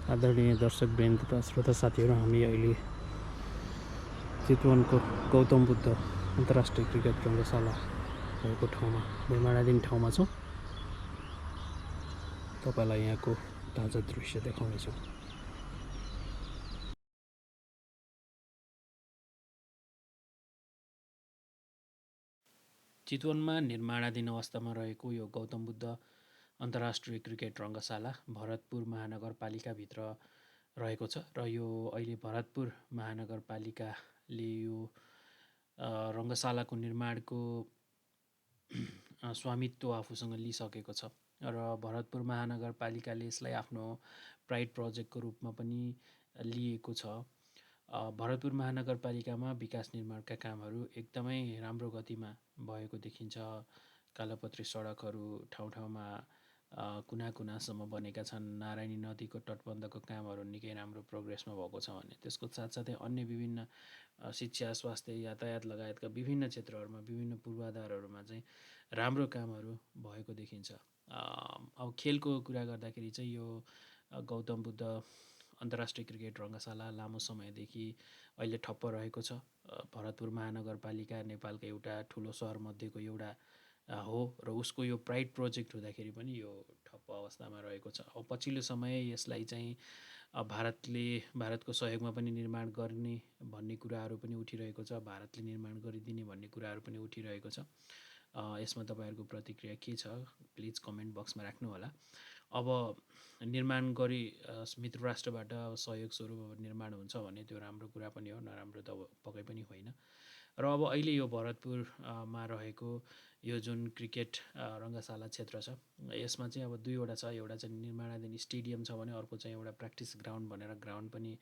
आदरणीय दर्शकवृन्द तथा श्रोता साथीहरू, हामी अहिले चितवनको गौतम बुद्ध अन्तर्राष्ट्रिय क्रिकेट रङ्गशाला भएको ठाउँमा निर्माणाधीन ठाउँमा छौँ। तपाईँलाई यहाँको ताजा दृश्य देखाउनेछौँ। चितवनमा निर्माणाधीन अवस्थामा रहेको यो गौतम बुद्ध अन्तर्राष्ट्रिय क्रिकेट रङ्गशाला भरतपुर महानगरपालिकाभित्र रहेको छ र यो अहिले भरतपुर महानगरपालिकाले यो रङ्गशालाको निर्माणको स्वामित्व आफूसँग लिइसकेको छ र भरतपुर महानगरपालिकाले यसलाई आफ्नो प्राइड प्रोजेक्टको रूपमा पनि लिएको छ। भरतपुर महानगरपालिकामा विकास निर्माणका कामहरू एकदमै राम्रो गतिमा भएको देखिन्छ। कालोपत्री सडकहरू ठाउँ ठाउँमा कुना कुनासम्म बनेका छन्। नारायणी नदीको तटबन्धको कामहरू निकै राम्रो प्रोग्रेसमा भएको छ भने त्यसको साथसाथै अन्य विभिन्न शिक्षा, स्वास्थ्य, यातायात लगायतका विभिन्न क्षेत्रहरूमा विभिन्न पूर्वाधारहरूमा चाहिँ राम्रो कामहरू भएको देखिन्छ। अब खेलको कुरा गर्दाखेरि चाहिँ यो गौतम बुद्ध अन्तर्राष्ट्रिय क्रिकेट रङ्गशाला लामो समयदेखि अहिले ठप्प रहेको छ। भरतपुर महानगरपालिका नेपालको एउटा ठुलो सहरमध्येको एउटा हो र उसको यो प्राइड प्रोजेक्ट हुँदाखेरि पनि यो ठप्प अवस्थामा रहेको छ। अब पछिल्लो समय यसलाई चाहिँ भारतको सहयोगमा पनि निर्माण गर्ने भन्ने कुराहरू पनि उठिरहेको छ। भारतले निर्माण गरिदिने भन्ने कुराहरू पनि उठिरहेको छ। यसमा तपाईँहरूको प्रतिक्रिया के छ प्लिज कमेन्ट बक्समा राख्नुहोला। अब निर्माण गरी मित्र राष्ट्रबाट सहयोग स्वरूप निर्माण हुन्छ भने त्यो राम्रो कुरा पनि हो, नराम्रो त पक्कै पनि होइन। र अब अहिले यो भरतपुरमा रहेको यो जुन क्रिकेट रङ्गशाला क्षेत्र छ यसमा चाहिँ अब दुईवटा छ। एउटा चाहिँ निर्माणाधीन स्टेडियम छ भने अर्को चाहिँ एउटा प्र्याक्टिस ग्राउन्ड भनेर ग्राउन्ड पनि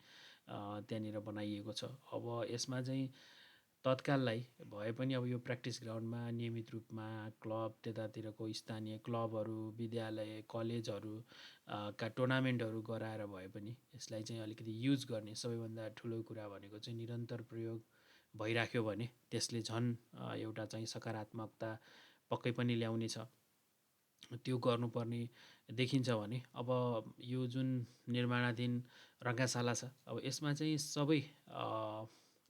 त्यहाँनिर बनाइएको छ। अब यसमा चाहिँ तत्काललाई भए पनि अब यो प्र्याक्टिस ग्राउन्डमा नियमित रूपमा क्लब, त्यतातिरको स्थानीय क्लबहरू, विद्यालय, कलेजहरू का टुर्नामेन्टहरू गराएर भए पनि यसलाई चाहिँ अलिकति युज गर्ने सबैभन्दा ठुलो कुरा भनेको चाहिँ निरन्तर प्रयोग भइराख्यो भने त्यसले झन् एउटा चाहिँ सकारात्मकता पक्कै पनि ल्याउने छ। त्यो गर्नुपर्ने देखिन्छ भने अब यो जुन निर्माणाधीन रङ्गशाला छ अब यसमा चाहिँ सबै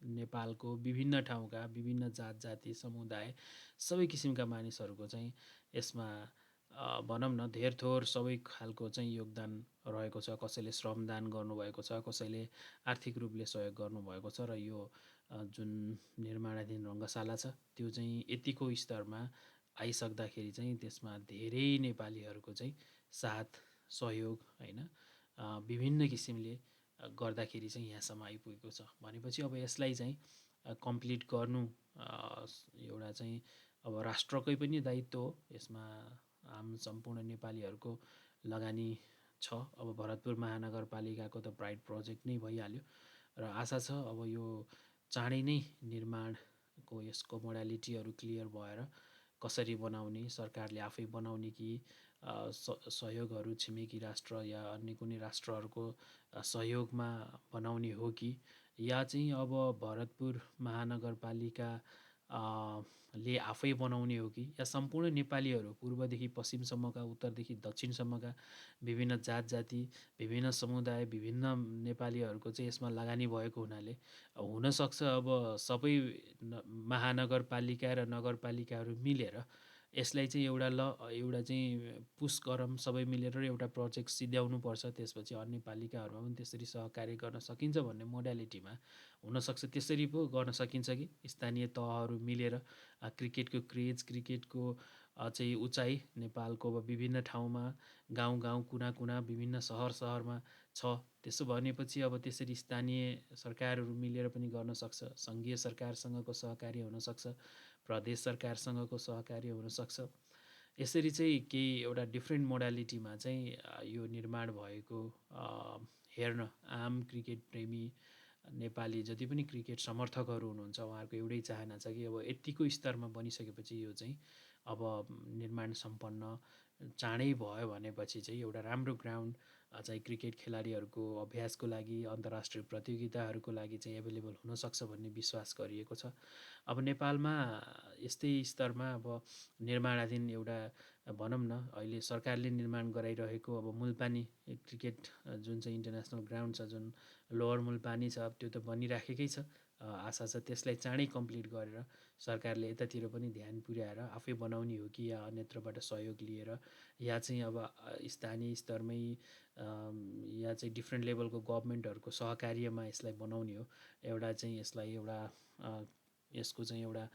नेपालको विभिन्न ठाउँका विभिन्न जात जाति समुदाय सबै किसिमका मानिसहरूको चाहिँ यसमा भनौँ न धेरथोर सबै खालको चाहिँ योगदान रहेको छ। कसैले श्रमदान गर्नुभएको छ, कसैले आर्थिक रूपले सहयोग गर्नुभएको छ र यो जुन निर्माणाधीन रङ्गशाला छ त्यो चाहिँ यतिको स्तरमा आइसक्दाखेरि चाहिँ त्यसमा धेरै नेपालीहरूको चाहिँ साथ सहयोग होइन विभिन्न किसिमले गर्दाखेरि चाहिँ यहाँसम्म आइपुगेको छ भनेपछि अब यसलाई चाहिँ कम्प्लिट गर्नु एउटा चाहिँ अब राष्ट्रकै पनि दायित्व हो। यसमा आम सम्पूर्ण नेपालीहरूको लगानी छ। अब भरतपुर महानगरपालिकाको त प्राइड प्रोजेक्ट नै भइहाल्यो र आशा छ अब यो चाँडै नै निर्माणको यसको मोडालिटीहरू क्लियर भएर कसरी बनाउने, सरकारले आफै बनाउने कि सहयोगहरू छिमेकी राष्ट्र या अन्य कुनै राष्ट्रहरूको सहयोगमा बनाउने हो कि या चाहिँ अब भरतपुर महानगरपालिका ले आफै बनाउने हो कि या सम्पूर्ण नेपालीहरू पूर्वदेखि पश्चिमसम्मका, उत्तरदेखि दक्षिणसम्मका विभिन्न जात जाति, विभिन्न समुदाय, विभिन्न नेपालीहरूको चाहिँ यसमा लगानी भएको हुनाले हुनसक्छ अब सबै महानगरपालिका र नगरपालिकाहरू मिलेर यसलाई चाहिँ एउटा चाहिँ पुस गरौँ सबै मिलेर एउटा प्रोजेक्ट सिध्याउनुपर्छ। त्यसपछि अन्य पालिकाहरूमा पनि त्यसरी सहकार्य गर्न सकिन्छ भन्ने मोडालिटीमा हुनसक्छ। त्यसरी पो गर्न सकिन्छ कि स्थानीय तहहरू मिलेर क्रिकेटको क्रेज, क्रिकेटको चाहिँ उचाइ नेपालको विभिन्न ठाउँमा गाउँ गाउँ कुना कुना विभिन्न सहरमा छ। त्यसो भनेपछि अब त्यसरी स्थानीय सरकारहरू मिलेर पनि गर्न सक्छ। सङ्घीय सरकारसँगको सहकार्य हुनसक्छ, प्रदेश सरकारसँगको सहकार्य हुनसक्छ। यसरी चाहिँ केही एउटा डिफ्रेन्ट मोडालिटीमा चाहिँ यो निर्माण भएको हेर्न आम क्रिकेट प्रेमी नेपाली जति पनि क्रिकेट समर्थकहरू हुनुहुन्छ उहाँहरूको एउटै चाहना छ कि अब यतिको स्तरमा बनिसकेपछि यो चाहिँ अब निर्माण सम्पन्न चाँडै भयो भनेपछि चाहिँ एउटा राम्रो ग्राउन्ड चाहिँ क्रिकेट खेलाडीहरूको अभ्यासको लागि अन्तर्राष्ट्रिय प्रतियोगिताहरूको लागि चाहिँ एभाइलेबल हुनसक्छ भन्ने विश्वास गरिएको छ। अब नेपालमा यस्तै स्तरमा अब निर्माणाधीन एउटा भनौँ न अहिले सरकारले निर्माण गराइरहेको अब मुल्पानी क्रिकेट जुन चाहिँ इन्टरनेसनल ग्राउन्ड छ, जुन लोवर मुल्पानी छ, त्यो त बनिराखेकै छ। आशा छ त्यसलाई चाँडै कम्प्लिट गरेर सरकारले यतातिर पनि ध्यान पुर्याएर आफै बनाउने हो कि या अन्यत्रबाट सहयोग लिएर या चाहिँ अब स्थानीय स्तरमै या चाहिँ डिफ्रेन्ट लेभलको गभर्मेन्टहरूको सहकार्यमा यसलाई बनाउने हो। एउटा चाहिँ यसलाई एउटा यसको चाहिँ एउटा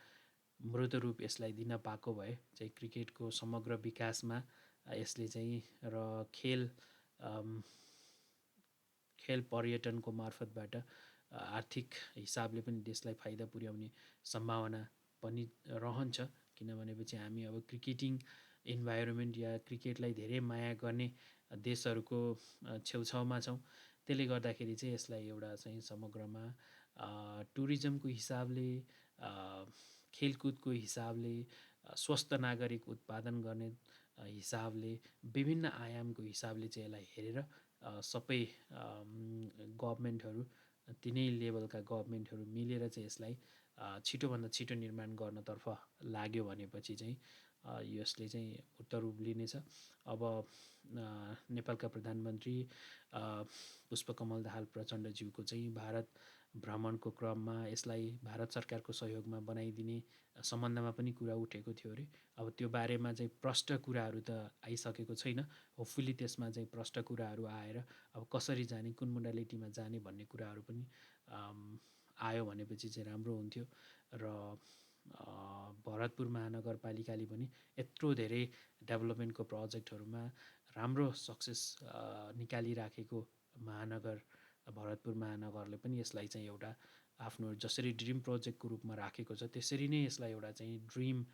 मूर्त रूप यसलाई दिन पाएको भए चाहिँ क्रिकेटको समग्र विकासमा यसले चाहिँ र खेल पर्यटनको मार्फतबाट आर्थिक हिसाबले पनि देशलाई फाइदा पुर्याउने सम्भावना पनि रहन्छ। किनभनेपछि हामी अब क्रिकेटिङ इन्भाइरोमेन्ट या क्रिकेटलाई धेरै माया गर्ने देशहरूको छेउछाउमा छौँ। त्यसले गर्दाखेरि चाहिँ यसलाई एउटा चाहिँ समग्रमा टुरिज्मको हिसाबले, खेलकुदको हिसाबले, स्वस्थ नागरिक उत्पादन गर्ने हिसाबले, विभिन्न आयामको हिसाबले चाहिँ यसलाई हेरेर सबै गभर्मेन्टहरू, तिनै लेभलका गभर्मेन्टहरू मिलेर चाहिँ यसलाई छिटोभन्दा छिटो निर्माण गर्नतर्फ लाग्यो भनेपछि चाहिँ यसले चाहिँ मूर्त रूप लिनेछ। अब नेपालका प्रधानमन्त्री पुष्पकमल दाहाल प्रचण्डज्यूको चाहिँ भारत भ्रमणको क्रममा यसलाई भारत सरकारको सहयोगमा बनाइदिने सम्बन्धमा पनि कुरा उठेको थियो अरे। अब त्यो बारेमा चाहिँ प्रष्ट कुराहरू त आइसकेको छैन। होपफुली त्यसमा चाहिँ प्रष्ट कुराहरू आएर अब कसरी जाने, कुन मोडालिटीमा जाने भन्ने कुराहरू पनि आयो भनेपछि चाहिँ राम्रो हुन्थ्यो। र भरतपुर महानगरपालिकाले पनि यत्रो धेरै डेभलपमेन्टको प्रोजेक्टहरूमा राम्रो सक्सेस निकालिराखेको महानगर भरतपुर महानगरले पनि यसलाई चाहिँ एउटा आफ्नो जसरी ड्रिम प्रोजेक्टको रूपमा राखेको छ त्यसरी नै यसलाई एउटा चाहिँ ड्रिम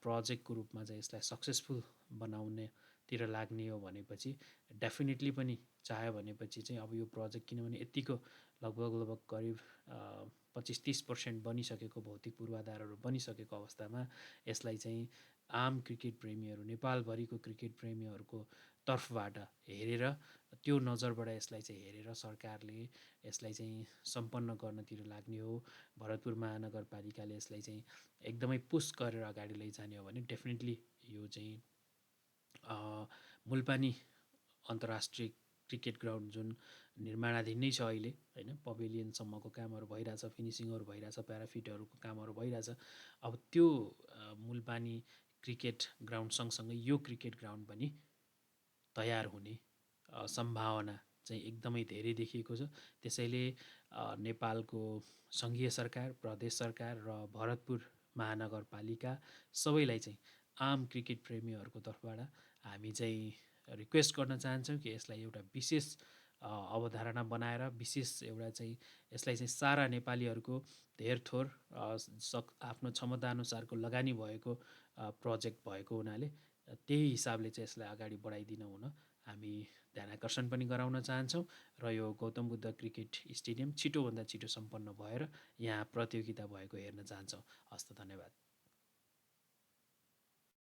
प्रोजेक्टको रूपमा चाहिँ यसलाई सक्सेसफुल बनाउनेतिर लाग्ने हो भनेपछि डेफिनेटली पनि चाह्यो भनेपछि चाहिँ अब यो प्रोजेक्ट, किनभने यत्तिको लगभग करिब 25-30% बनिसकेको भौतिक पूर्वाधारहरू बनिसकेको अवस्थामा यसलाई चाहिँ आम क्रिकेट प्रेमीहरू, नेपालभरिको क्रिकेट प्रेमीहरूको तर्फबाट हेरेर, त्यो नजरबाट यसलाई चाहिँ हेरेर सरकारले यसलाई चाहिँ सम्पन्न गर्नतिर लाग्ने हो। भरतपुर महानगरपालिकाले यसलाई चाहिँ एकदमै पुस गरेर अगाडि लैजाने हो भने डेफिनेटली यो चाहिँ मुल्पानी अन्तर्राष्ट्रिय क्रिकेट ग्राउन्ड जुन निर्माणाधीन नै छ अहिले होइन, पवेलियनसम्मको कामहरू भइरहेछ, फिनिसिङहरू भइरहेछ, प्याराफिटहरूको कामहरू भइरहेछ। अब त्यो मुल्पानी क्रिकेट ग्राउन्ड सँगसँगै यो क्रिकेट ग्राउन्ड पनि तयार हुने सम्भावना चाहिँ एकदमै धेरै देखिएको छ। त्यसैले नेपालको सङ्घीय सरकार, प्रदेश सरकार र भरतपुर महानगरपालिका सबैलाई चाहिँ आम क्रिकेट प्रेमीहरूको तर्फबाट हामी चाहिँ रिक्वेस्ट गर्न चाहन्छौँ कि यसलाई एउटा विशेष अवधारणा बनाएर विशेष एउटा चाहिँ यसलाई चाहिँ सारा नेपालीहरूको धेरथोर आफ्नो क्षमताअनुसारको लगानी भएको प्रोजेक्ट भएको हुनाले त्यही हिसाबले चाहिँ यसलाई अगाडि बढाइदिन हुन हामी ध्यानाकर्षण पनि गराउन चाहन्छौँ। र यो गौतम बुद्ध क्रिकेट स्टेडियम छिटोभन्दा छिटो सम्पन्न भएर यहाँ प्रतियोगिता भएको हेर्न चाहन्छौँ। हस्त, धन्यवाद।